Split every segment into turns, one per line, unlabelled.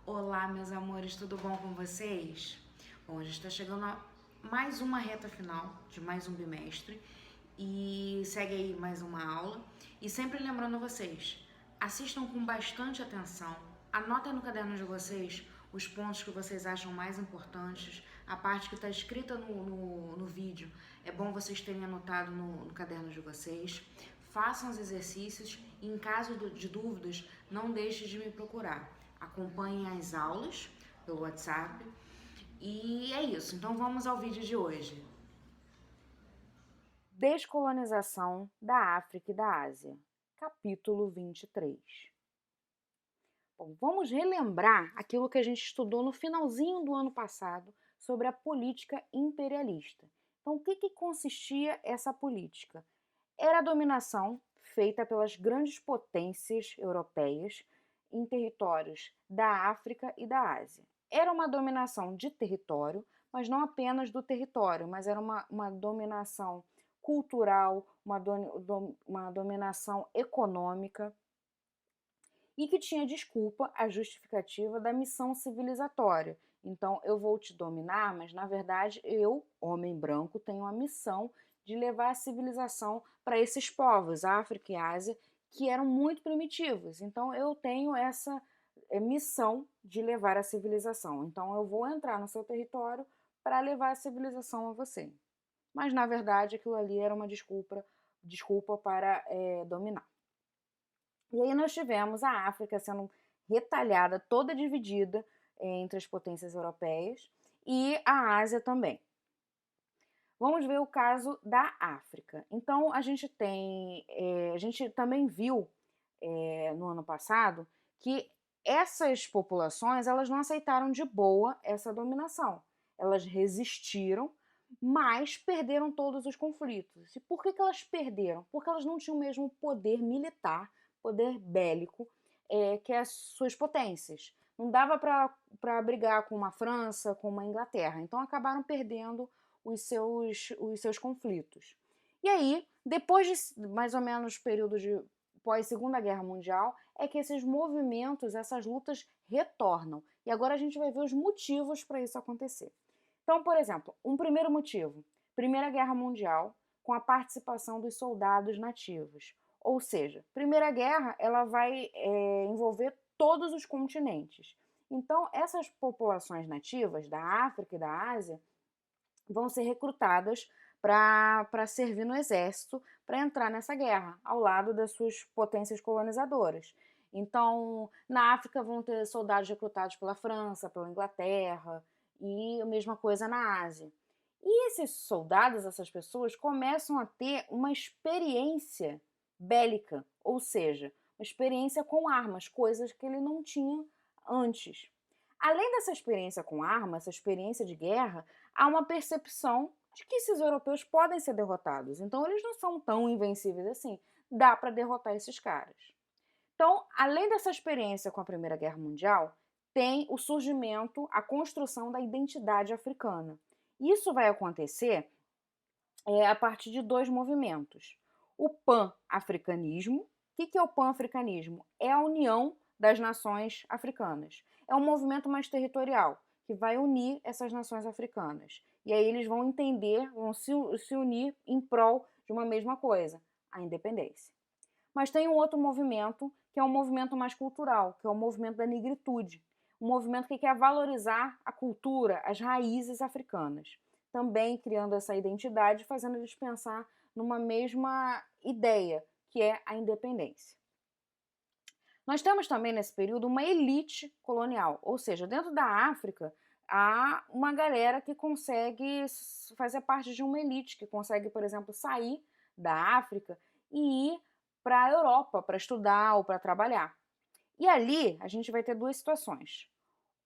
Olá, meus amores, tudo bom com vocês? Bom, a gente está chegando a mais uma reta final de mais um bimestre e segue aí mais uma aula. E sempre lembrando vocês, assistam com bastante atenção, anotem no caderno de vocês os pontos que vocês acham mais importantes, a parte que está escrita no vídeo, é bom vocês terem anotado no caderno de vocês. Façam os exercícios e, em caso de dúvidas, não deixe de me procurar. Acompanhem as aulas pelo WhatsApp. E é isso, então vamos ao vídeo de hoje. Descolonização da África e da Ásia, capítulo 23. Bom, vamos relembrar aquilo que a gente estudou no finalzinho do ano passado sobre a política imperialista. Então, o que consistia essa política? Era a dominação feita pelas grandes potências europeias em territórios da África e da Ásia. Era uma dominação de território, mas não apenas do território, mas era uma dominação cultural, uma dominação econômica, e que tinha desculpa a justificativa da missão civilizatória. Então, eu vou te dominar, mas na verdade eu, homem branco, tenho a missão de levar a civilização para esses povos, África e Ásia, que eram muito primitivos. Então, eu tenho essa missão de levar a civilização. Então, eu vou entrar no seu território para levar a civilização a você. Mas, na verdade, aquilo ali era uma desculpa para dominar. E aí nós tivemos a África sendo retalhada, toda dividida entre as potências europeias, e a Ásia também. Vamos ver o caso da África. Então a gente a gente também viu no ano passado que essas populações elas não aceitaram de boa essa dominação. Elas resistiram, mas perderam todos os conflitos. E por que elas perderam? Porque elas não tinham o mesmo poder militar, poder bélico, que as suas potências. Não dava para brigar com uma França, com uma Inglaterra. Então acabaram perdendo os seus conflitos. E aí, depois de mais ou menos período de pós-Segunda Guerra Mundial, é que esses movimentos, essas lutas retornam. E agora a gente vai ver os motivos para isso acontecer. Então, por exemplo, um primeiro motivo, Primeira Guerra Mundial, com a participação dos soldados nativos. Ou seja, Primeira Guerra ela vai envolver todos os continentes. Então, essas populações nativas da África e da Ásia vão ser recrutadas para servir no exército, para entrar nessa guerra, ao lado das suas potências colonizadoras. Então, na África vão ter soldados recrutados pela França, pela Inglaterra, e a mesma coisa na Ásia. E esses soldados, essas pessoas, começam a ter uma experiência bélica, ou seja, uma experiência com armas, coisas que ele não tinha antes. Além dessa experiência com armas, essa experiência de guerra, há uma percepção de que esses europeus podem ser derrotados. Então, eles não são tão invencíveis assim. Dá para derrotar esses caras. Então, além dessa experiência com a Primeira Guerra Mundial, tem o surgimento, a construção da identidade africana. Isso vai acontecer a partir de dois movimentos. O pan-africanismo. O que é o pan-africanismo? É a união das nações africanas. É um movimento mais territorial, que vai unir essas nações africanas. E aí eles vão entender, vão se unir em prol de uma mesma coisa, a independência. Mas tem um outro movimento, que é um movimento mais cultural, que é o movimento da negritude. Um movimento que quer valorizar a cultura, as raízes africanas. Também criando essa identidade, fazendo eles pensar numa mesma ideia, que é a independência. Nós temos também nesse período uma elite colonial, ou seja, dentro da África há uma galera que consegue fazer parte de uma elite, que consegue, por exemplo, sair da África e ir para a Europa para estudar ou para trabalhar. E ali a gente vai ter duas situações.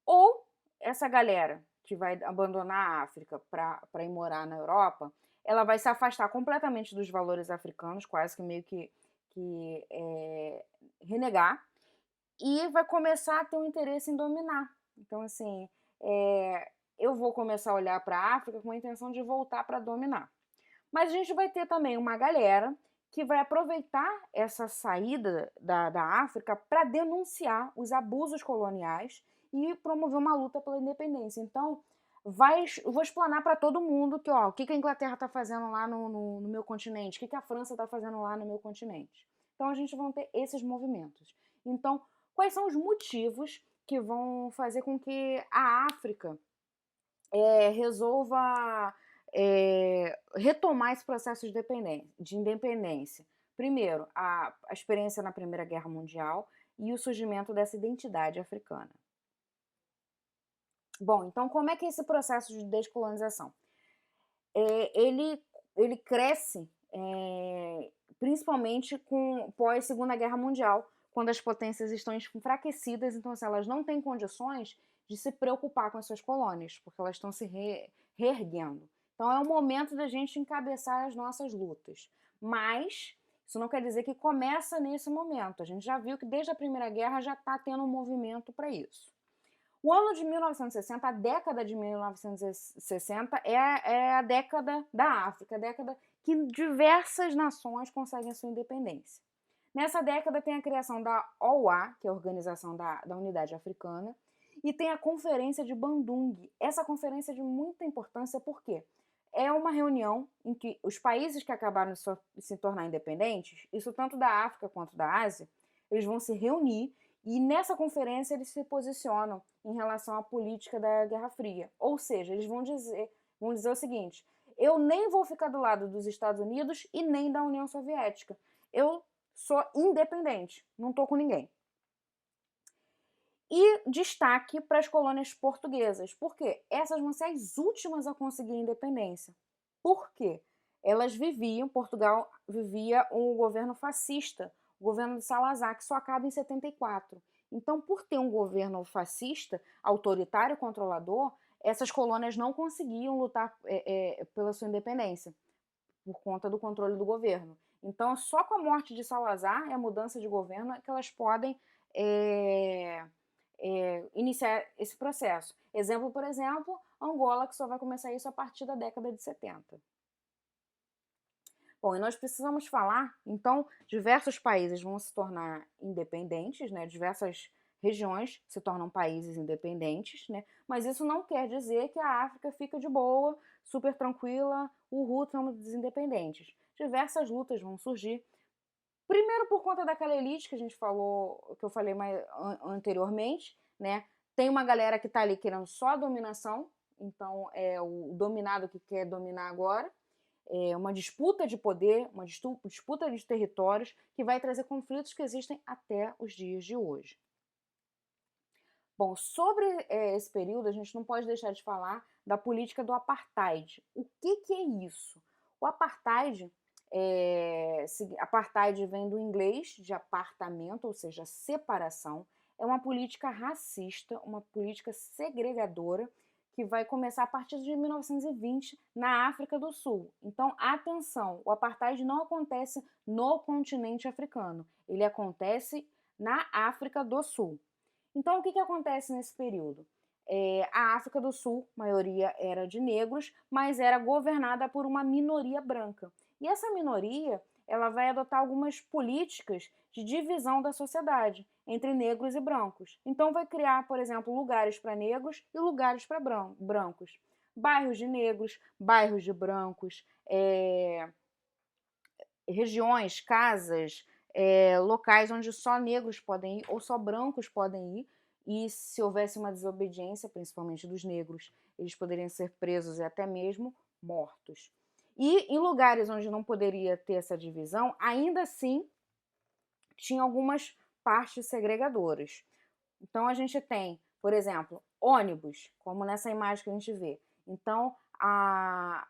Ou essa galera que vai abandonar a África para ir morar na Europa, ela vai se afastar completamente dos valores africanos, quase que meio que renegar, e vai começar a ter um interesse em dominar. Então, assim, eu vou começar a olhar para a África com a intenção de voltar para dominar. Mas a gente vai ter também uma galera que vai aproveitar essa saída da África para denunciar os abusos coloniais e promover uma luta pela independência. Então, vou explanar para todo mundo que, ó, o que a Inglaterra está fazendo lá no meu continente, o que a França está fazendo lá no meu continente. Então, a gente vai ter esses movimentos. Então, quais são os motivos que vão fazer com que a África resolva retomar esse processo de independência? Primeiro, a experiência na Primeira Guerra Mundial e o surgimento dessa identidade africana. Bom, então como é que é esse processo de descolonização? Ele cresce principalmente pós Segunda Guerra Mundial, quando as potências estão enfraquecidas, então assim, elas não têm condições de se preocupar com as suas colônias, porque elas estão se reerguendo. Então é o momento da gente encabeçar as nossas lutas. Mas isso não quer dizer que começa nesse momento. A gente já viu que desde a Primeira Guerra já está tendo um movimento para isso. O ano de 1960, a década de 1960, é a década da África, a década que diversas nações conseguem a sua independência. Nessa década tem a criação da OUA, que é a Organização da Unidade Africana, e tem a Conferência de Bandung. Essa conferência é de muita importância porque é uma reunião em que os países que acabaram de se tornar independentes, isso tanto da África quanto da Ásia, eles vão se reunir e nessa conferência eles se posicionam em relação à política da Guerra Fria. Ou seja, eles vão dizer o seguinte: eu nem vou ficar do lado dos Estados Unidos e nem da União Soviética. Eu sou independente, não estou com ninguém. E destaque para as colônias portuguesas, porque essas vão ser as últimas a conseguir a independência. Por quê? Portugal vivia um governo fascista, o governo de Salazar, que só acaba em 74. Então, por ter um governo fascista, autoritário e controlador, essas colônias não conseguiam lutar pela sua independência, por conta do controle do governo. Então, só com a morte de Salazar e a mudança de governo é que elas podem iniciar esse processo. Exemplo, por exemplo, Angola, que só vai começar isso a partir da década de 70. Bom, e nós precisamos falar, então, diversos países vão se tornar independentes, né? Diversas regiões se tornam países independentes, né? Mas isso não quer dizer que a África fica de boa, super tranquila, somos independentes. Diversas lutas vão surgir. Primeiro por conta daquela elite que a gente falou, que eu falei mais anteriormente, né? Tem uma galera que está ali querendo só a dominação, então é o dominado que quer dominar agora. É uma disputa de poder, uma disputa de territórios que vai trazer conflitos que existem até os dias de hoje. Bom, sobre esse período, a gente não pode deixar de falar da política do apartheid. O que é isso? O apartheid, apartheid vem do inglês de apartamento, ou seja, separação. É uma política racista, uma política segregadora, que vai começar a partir de 1920 na África do Sul. Então, atenção, o apartheid não acontece no continente africano, ele acontece na África do Sul. Então, o que acontece nesse período? A África do Sul, a maioria era de negros, mas era governada por uma minoria branca. E essa minoria, ela vai adotar algumas políticas de divisão da sociedade entre negros e brancos. Então vai criar, por exemplo, lugares para negros e lugares para brancos. Bairros de negros, bairros de brancos, regiões, casas, locais onde só negros podem ir ou só brancos podem ir. E se houvesse uma desobediência, principalmente dos negros, eles poderiam ser presos e até mesmo mortos. E em lugares onde não poderia ter essa divisão, ainda assim tinha algumas partes segregadoras. Então a gente tem, por exemplo, ônibus, como nessa imagem que a gente vê. Então a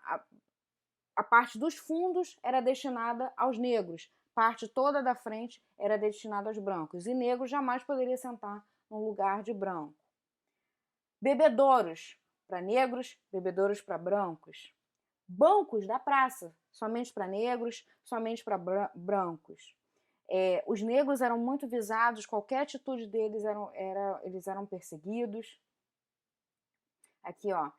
parte dos fundos era destinada aos negros, parte toda da frente era destinada aos brancos, e negro jamais poderia sentar num lugar de branco. Bebedouros para negros, bebedouros para brancos. Bancos da praça, somente para negros, somente para brancos. Os negros eram muito visados, qualquer atitude deles eles eram perseguidos. Aqui, ó,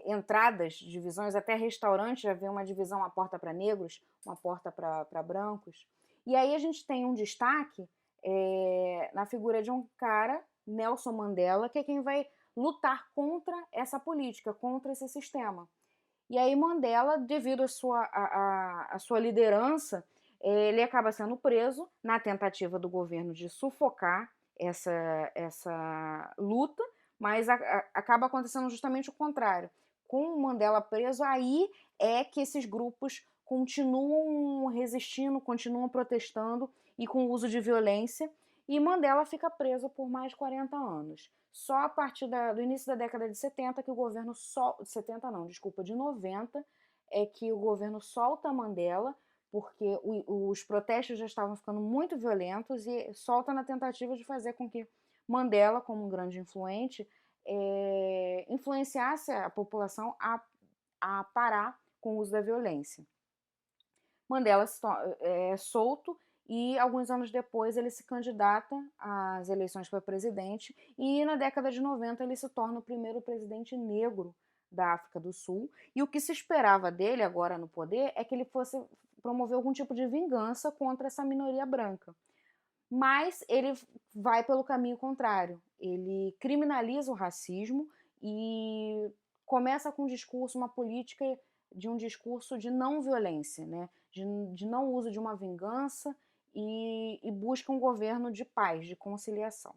entradas, divisões, até restaurante já vê uma divisão, uma porta para negros, uma porta para brancos. E aí a gente tem um destaque na figura de um cara, Nelson Mandela, que é quem vai lutar contra essa política, contra esse sistema. E aí Mandela, devido à sua liderança, ele acaba sendo preso na tentativa do governo de sufocar essa luta, mas acaba acontecendo justamente o contrário. Com o Mandela preso, aí é que esses grupos continuam resistindo, continuam protestando e com o uso de violência, e Mandela fica preso por mais de 40 anos. Só a partir do início da década de 70 que o governo 70 não, desculpa, de 90 é que o governo solta Mandela, porque os protestos já estavam ficando muito violentos e solta na tentativa de fazer com que Mandela, como um grande influente, influenciasse a população a parar com o uso da violência. Mandela é solto e alguns anos depois ele se candidata às eleições para presidente e na década de 90 ele se torna o primeiro presidente negro da África do Sul, e o que se esperava dele agora no poder é que ele fosse promover algum tipo de vingança contra essa minoria branca. Mas ele vai pelo caminho contrário, ele criminaliza o racismo e começa com um discurso, uma política de um discurso de não violência, né? de não uso de uma vingança e busca um governo de paz, de conciliação.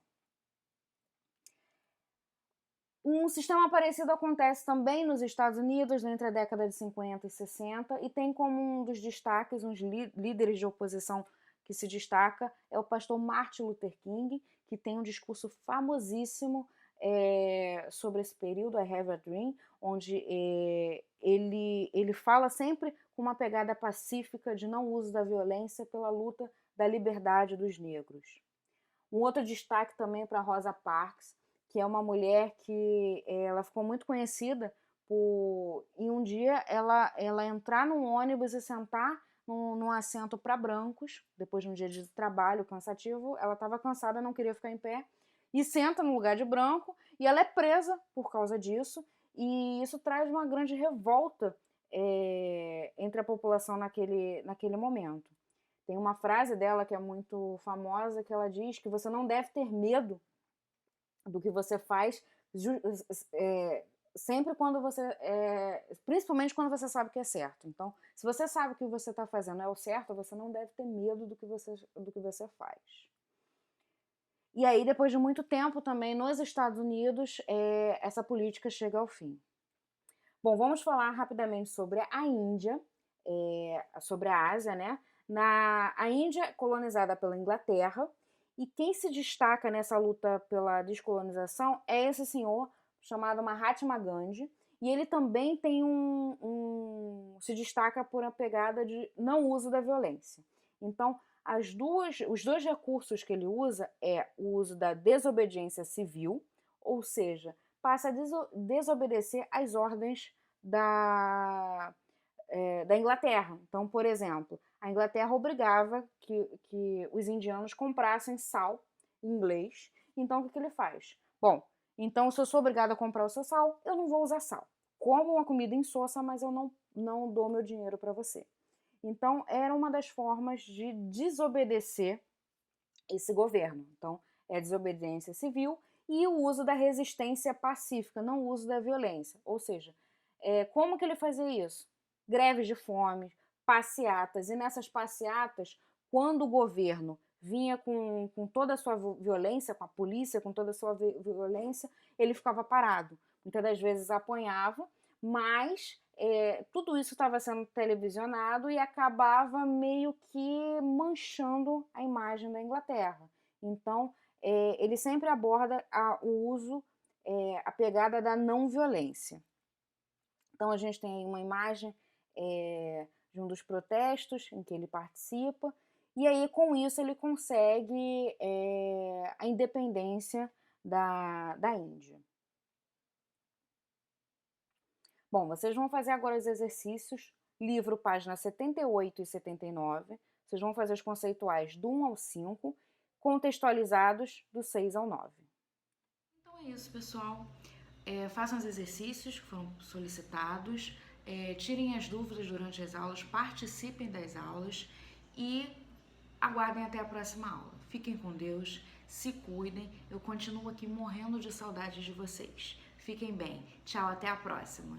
Um sistema parecido acontece também nos Estados Unidos entre a década de 50 e 60 e tem como um dos destaques, uns líderes de oposição que se destaca, é o pastor Martin Luther King, que tem um discurso famosíssimo sobre esse período, I Have a Dream, onde ele fala sempre com uma pegada pacífica de não uso da violência pela luta da liberdade dos negros. Um outro destaque também para Rosa Parks, que é uma mulher que ela ficou muito conhecida por, em um dia, ela entrar num ônibus e sentar num assento para brancos, depois de um dia de trabalho cansativo, ela estava cansada, não queria ficar em pé, e senta no lugar de branco, e ela é presa por causa disso, e isso traz uma grande revolta entre a população naquele momento. Tem uma frase dela que é muito famosa, que ela diz que você não deve ter medo do que você faz, sempre quando você, principalmente quando você sabe que é certo. Então, se você sabe que o que você está fazendo é o certo, você não deve ter medo do que você faz. E aí, depois de muito tempo também, nos Estados Unidos, essa política chega ao fim. Bom, vamos falar rapidamente sobre a Índia, sobre a Ásia, né? A Índia, colonizada pela Inglaterra, e quem se destaca nessa luta pela descolonização é esse senhor chamado Mahatma Gandhi, e ele também tem se destaca por uma pegada de não uso da violência. Então, os dois recursos que ele usa é o uso da desobediência civil, ou seja, passa a desobedecer às ordens da Inglaterra. Então, por exemplo, a Inglaterra obrigava que os indianos comprassem sal inglês. Então, o que ele faz? Bom, então se eu sou obrigada a comprar o seu sal, eu não vou usar sal. Como uma comida insossa, mas eu não dou meu dinheiro para você. Então, era uma das formas de desobedecer esse governo. Então, é a desobediência civil e o uso da resistência pacífica, não o uso da violência. Ou seja, como que ele fazia isso? Greves de fome, passeatas, e nessas passeatas, quando o governo vinha com toda a sua violência, com a polícia, com toda a sua violência, ele ficava parado. Muitas das vezes apanhava, mas tudo isso estava sendo televisionado e acabava meio que manchando a imagem da Inglaterra. Então, ele sempre aborda o uso, a pegada da não violência. Então, a gente tem aí uma imagem de um dos protestos em que ele participa, e aí com isso ele consegue a independência da Índia. Bom, vocês vão fazer agora os exercícios, livro páginas 78 e 79, vocês vão fazer os conceituais do 1 ao 5, contextualizados do 6 ao 9. Então é isso, pessoal. façam os exercícios que foram solicitados, tirem as dúvidas durante as aulas, participem das aulas e aguardem até a próxima aula. Fiquem com Deus, se cuidem, eu continuo aqui morrendo de saudade de vocês. Fiquem bem. Tchau, até a próxima.